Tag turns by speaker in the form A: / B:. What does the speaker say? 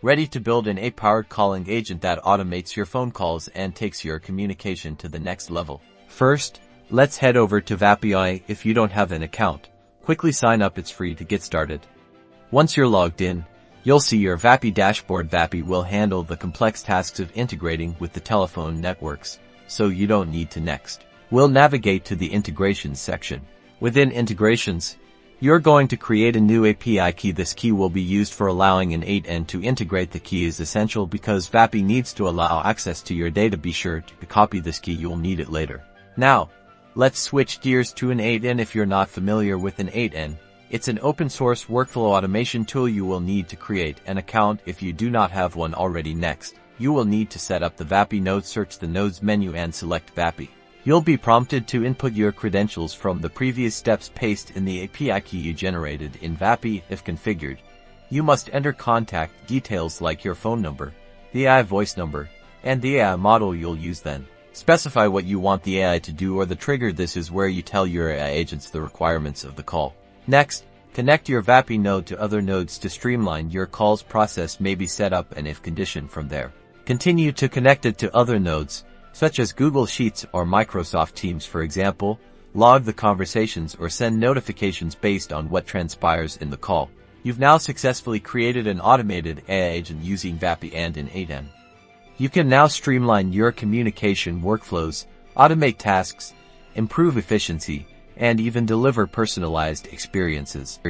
A: Ready to build an AI-powered calling agent that automates your phone calls and takes your communication to the next level. First, let's head over to Vapi.ai. If you don't have an account, quickly sign up. It's free to get started. Once you're logged in, you'll see your Vapi dashboard. Vapi will handle the complex tasks of integrating with the telephone networks, so you don't need to. Next, we'll navigate to the integrations section. Within integrations, you're going to create a new API key. This key will be used for allowing an N8n to integrate. The key is essential because Vapi needs to allow access to your data. Be sure to copy this key, you'll need it later. Now, let's switch gears to an N8n. If you're not familiar with an N8n, it's an open-source workflow automation tool. You will need to create an account if you do not have one already. Next, you will need to set up the Vapi node. Search the nodes menu and select Vapi. You'll be prompted to input your credentials from the previous steps. Paste in the API key you generated in Vapi. If configured, you must enter contact details like your phone number, the AI voice number, and the AI model you'll use. Then, specify what you want the AI to do or the trigger. This is where you tell your AI agents the requirements of the call. Next, connect your Vapi node to other nodes to streamline your calls. Process may be set up and if condition from there. Continue to connect it to other nodes, such as Google Sheets or Microsoft Teams. For example, log the conversations or send notifications based on what transpires in the call. You've now successfully created an automated AI agent using Vapi and N8n. You can now streamline your communication workflows, automate tasks, improve efficiency, and even deliver personalized experiences.